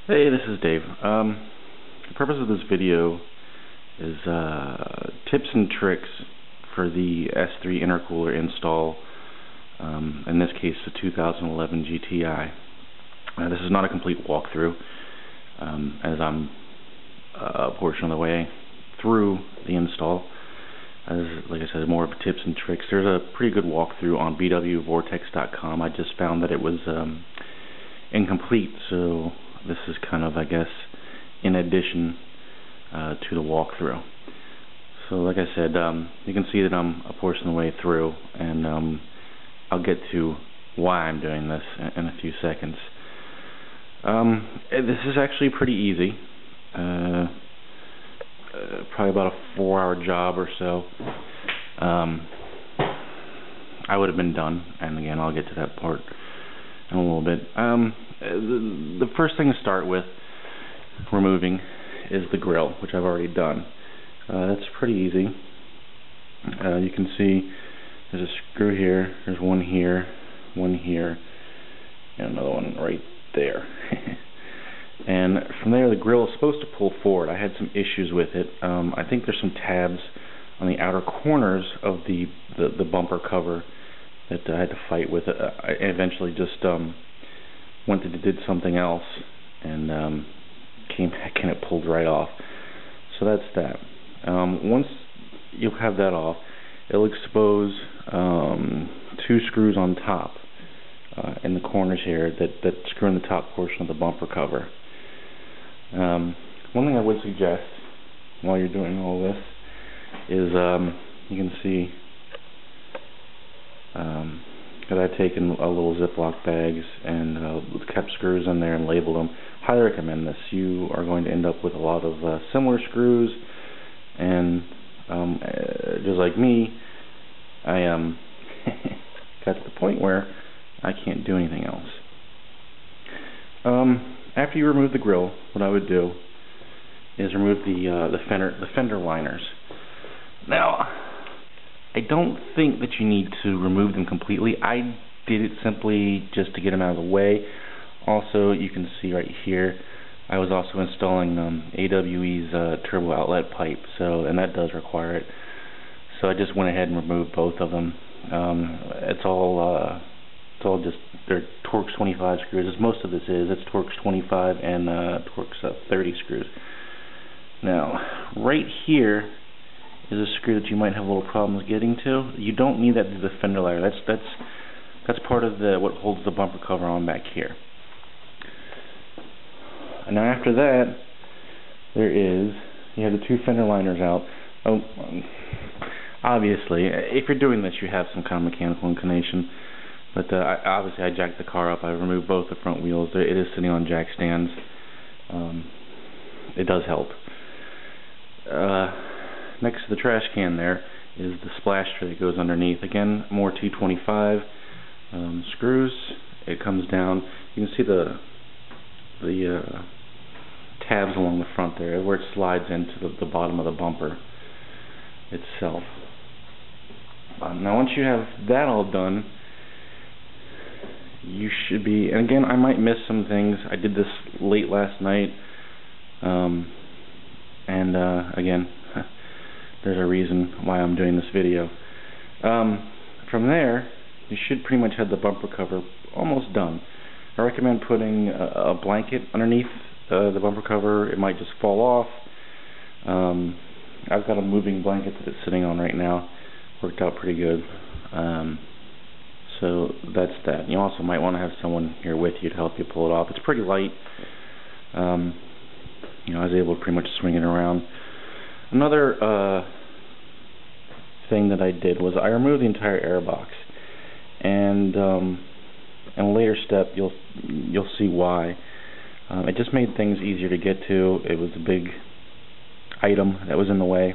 Hey, this is Dave. The purpose of this video is tips and tricks for the S3 intercooler install, in this case the 2011 GTI. This is not a complete walkthrough, as I'm a portion of the way through the install. Like I said, more of tips and tricks. There's a pretty good walkthrough on bwvortex.com. I just found that it was incomplete, so this is kind of, I guess, in addition to the walkthrough. So like I said, you can see that I'm a portion of the way through, and I'll get to why I'm doing this in a few seconds. This is actually pretty easy. Probably about a 4-hour job or so. I would have been done, and again, I'll get to that part in a little bit. The first thing to start with removing is the grill, which I've already done. That's pretty easy. You can see there's a screw here, there's one here, and another one right there. And from there, the grill is supposed to pull forward. I had some issues with it. I think there's some tabs on the outer corners of the bumper cover that I had to fight with. I eventually just went and did something else, and came back and it pulled right off. So that's that. Once you have that off, it'll expose 2 screws on top in the corners here that screw in the top portion of the bumper cover. One thing I would suggest while you're doing all this is you can see that I've taken a little Ziploc bags and kept screws in there and labeled them. Highly recommend this. You are going to end up with a lot of similar screws, and just like me, I got to the point where I can't do anything else. After you remove the grill, what I would do is remove the fender liners. Now, I don't think that you need to remove them completely. I did it simply just to get them out of the way. Also, you can see right here, I was also installing AWE's turbo outlet pipe, and that does require it. So I just went ahead and removed both of them. It's all just, they're Torx 25 screws, as most of this is. It's Torx 25 and Torx 30 screws. Now, right here is a screw that you might have a little problems getting to. You don't need that to the fender liner. That's part of what holds the bumper cover on back here. And now after that, you have the 2 fender liners out. Obviously, if you're doing this, you have some kind of mechanical inclination. But obviously, I jacked the car up. I removed both the front wheels. It is sitting on jack stands. It does help. Next to the trash can there is the splash tray that goes underneath. Again, more T25 screws. It comes down. You can see the tabs along the front there, where it slides into the bottom of the bumper itself. Now, once you have that all done, you should be, and again, I might miss some things. I did this late last night, again, there's a reason why I'm doing this video. From there, you should pretty much have the bumper cover almost done. I recommend putting a blanket underneath the bumper cover. It might just fall off. I've got a moving blanket that it's sitting on right now. Worked out pretty good. So that's that. You also might want to have someone here with you to help you pull it off. It's pretty light. I was able to pretty much swing it around. Another thing that I did was I removed the entire air box, and in a later step you'll see why. It just made things easier to get to. It was a big item that was in the way,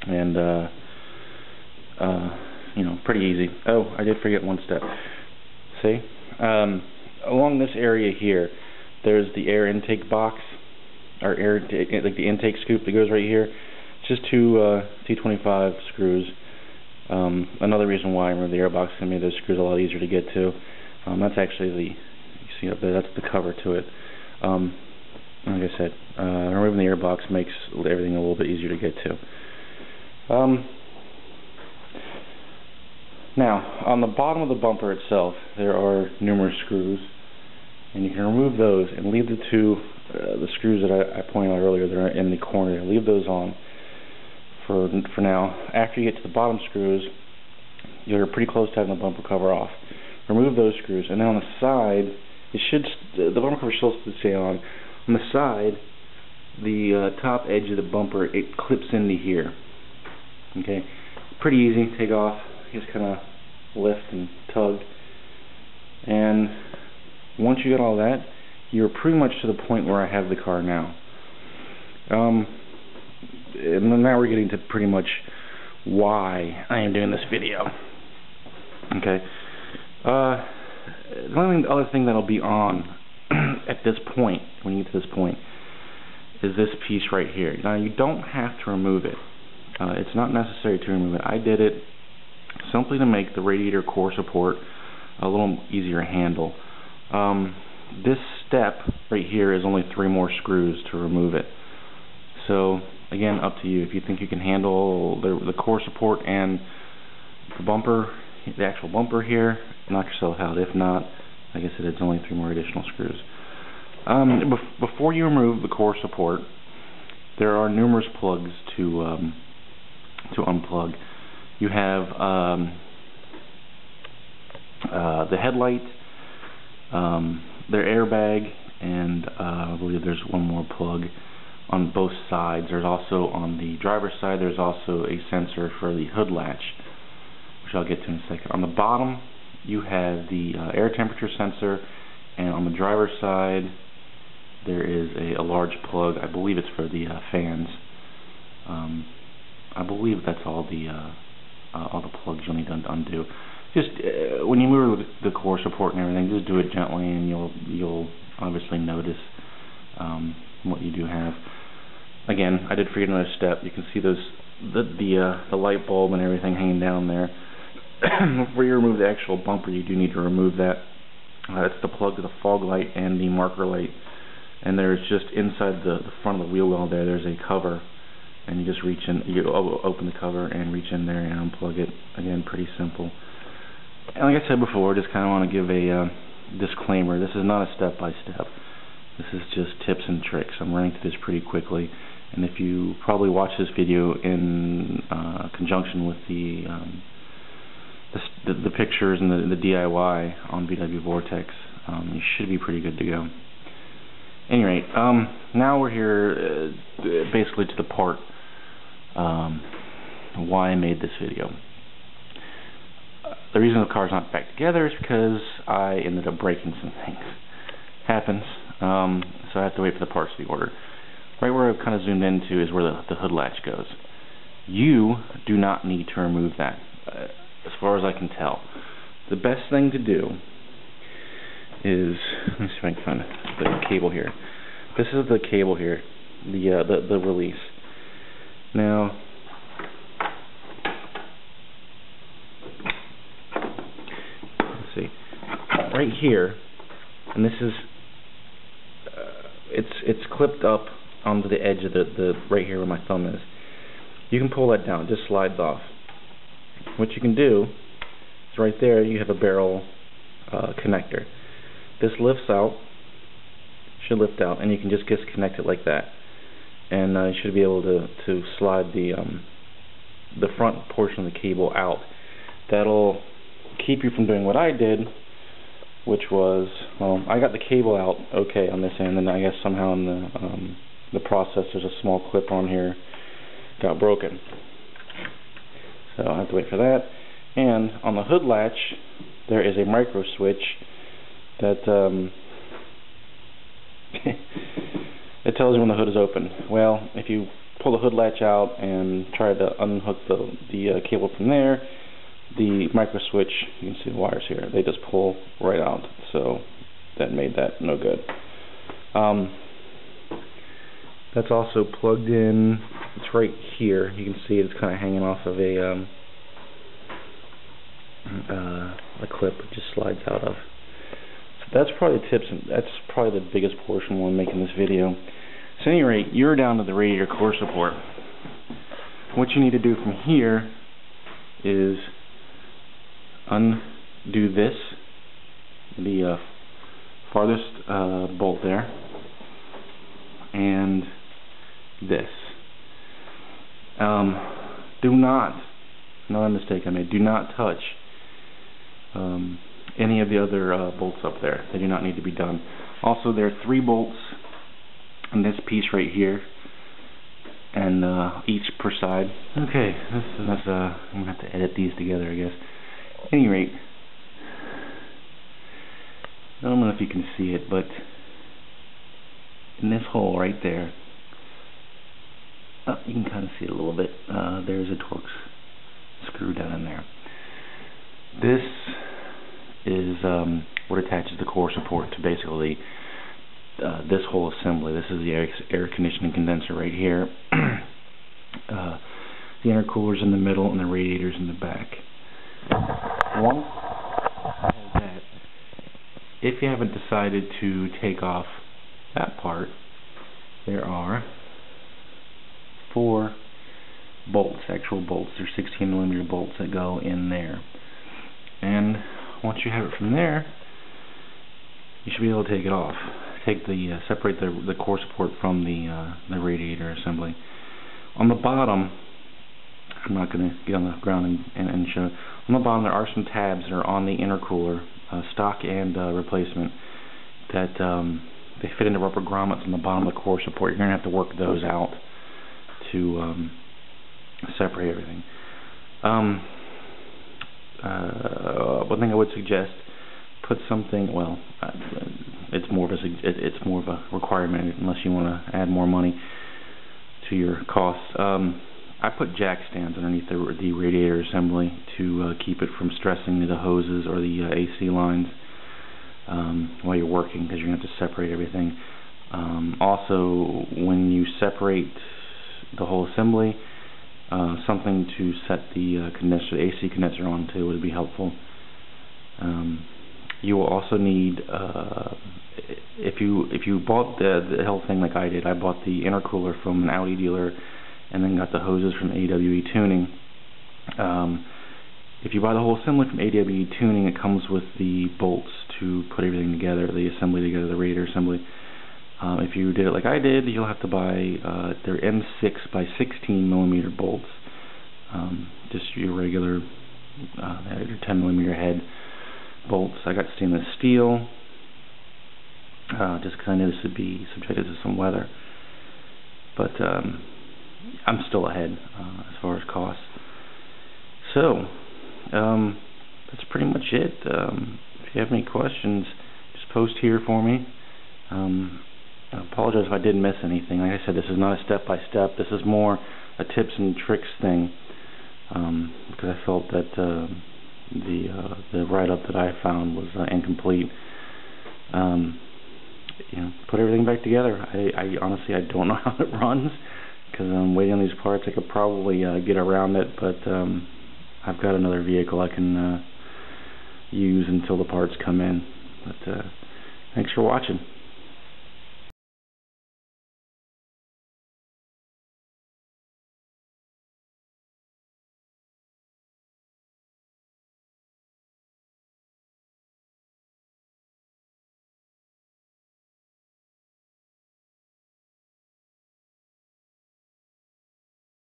and pretty easy. Oh, I did forget one step. See, along this area here, there's the air intake box, or like the intake scoop that goes right here. It's just 2 T25 screws. Another reason why I removed the air box is made those screws a lot easier to get to. That's actually you see up there, that's the cover to it. like I said, removing the air box makes everything a little bit easier to get to. Now, on the bottom of the bumper itself, there are numerous screws, and you can remove those and leave the two, the screws that I pointed out earlier that are in the corner. Leave those on for now. After you get to the bottom screws, you're pretty close to having the bumper cover off. Remove those screws, and then on the side, the bumper cover should still stay on. On the side, the top edge of the bumper, it clips into here. Okay, pretty easy to take off. Just kind of lift and tug, and once you get all that, you're pretty much to the point where I have the car now. And now we're getting to pretty much why I am doing this video. Okay. The only other thing that'll be on at this point, when you get to this point, is this piece right here. Now, you don't have to remove it. It's not necessary to remove it. I did it simply to make the radiator core support a little easier to handle. This step right here is only 3 more screws to remove it. So again, up to you. If you think you can handle the core support and the bumper, the actual bumper here, knock yourself out. If not, like I said, it's only 3 more additional screws. Before you remove the core support, there are numerous plugs to unplug. You have the headlight, their airbag, and I believe there's one more plug on both sides. There's also, on the driver's side, there's also a sensor for the hood latch, which I'll get to in a second. On the bottom, you have the air temperature sensor, and on the driver's side, there is a large plug. I believe it's for the fans. I believe that's all the plugs you'll need to undo. Just when you move the core support and everything, just do it gently, and you'll obviously notice what you do have. Again, I did forget another step. You can see the light bulb and everything hanging down there. Before you remove the actual bumper, you do need to remove that. That's the plug to the fog light and the marker light. And there's just inside the front of the wheel well there's a cover, and you just reach in, you open the cover and reach in there and unplug it. Again, pretty simple. And like I said before, just kind of want to give a disclaimer. This is not a step-by-step. This is just tips and tricks. I'm running through this pretty quickly, and if you probably watch this video in conjunction with the pictures and the DIY on VW Vortex, you should be pretty good to go. At any rate, now we're here basically to the part why I made this video. The reason the car's not back together is because I ended up breaking some things. Happens, so I have to wait for the parts to be ordered. Right where I've kind of zoomed into is where the hood latch goes. You do not need to remove that, as far as I can tell. The best thing to do is, let me see if I can find the cable here. This is the cable here, the release. Now, let's see, right here, and this is, it's clipped up onto the edge of the right here where my thumb is. You can pull that down; it just slides off. What you can do is right there. You have a barrel connector. This lifts out, should lift out, and you can just disconnect it like that, and you should be able to slide the front portion of the cable out. That'll keep you from doing what I did, which was, well, I got the cable out okay on this end, and I guess somehow in the process there's a small clip on here got broken. So I have to wait for that. And on the hood latch, there is a micro switch that it tells you when the hood is open. Well, if you pull the hood latch out and try to unhook the cable from there, the micro switch, you can see the wires here, they just pull right out. So that made that no good. That's also plugged in. It's right here. You can see it's kind of hanging off of a clip it just slides out of. that's probably the tips, and that's probably the biggest portion when making this video. So at any rate, you're down to the radiator core support. What you need to do from here is undo this, the farthest bolt there, and this. Do not, another mistake I made, do not touch any of the other bolts up there. They do not need to be done. Also, there are 3 bolts on this piece right here, and each per side. Okay, I'm gonna have to edit these together, I guess. At any rate, I don't know if you can see it, but in this hole right there, you can kind of see it a little bit. There's a Torx screw down in there. This is what attaches the core support to basically this whole assembly. This is the air conditioning condenser right here. The intercooler's in the middle and the radiator's in the back. Once I have that, if you haven't decided to take off that part, there are 4 bolts, actual bolts. They're 16mm bolts that go in there. And once you have it from there, you should be able to take it off. Separate the core support from the radiator assembly. On the bottom, I'm not going to get on the ground and show. On the bottom, there are some tabs that are on the intercooler, stock and replacement, that they fit into rubber grommets on the bottom of the core support. You're going to have to work those out to separate everything. One thing I would suggest: put something. Well, it's more of a requirement unless you want to add more money to your costs. I put jack stands underneath the radiator assembly to keep it from stressing the hoses or the AC lines while you're working, because you're going to have to separate everything. Also, when you separate the whole assembly, something to set the condenser, the AC condenser on too would be helpful. You will also need, if you bought the whole thing like I did, I bought the intercooler from an Audi dealer and then got the hoses from AWE Tuning. If you buy the whole assembly from AWE Tuning, it comes with the bolts to put everything together, the assembly together, the radiator assembly. If you did it like I did, you'll have to buy their M6 by 16mm bolts, just your regular your 10mm head bolts. I got stainless steel, just because I knew this would be subjected to some weather. But I'm still ahead as far as costs. So that's pretty much it. If you have any questions, just post here for me. I apologize if I did miss anything. Like I said, this is not a step-by-step. This is more a tips and tricks thing, because I felt that the write-up that I found was incomplete. Put everything back together. I honestly don't know how it runs, because I'm waiting on these parts. I could probably get around it, but I've got another vehicle I can use until the parts come in. But thanks for watching.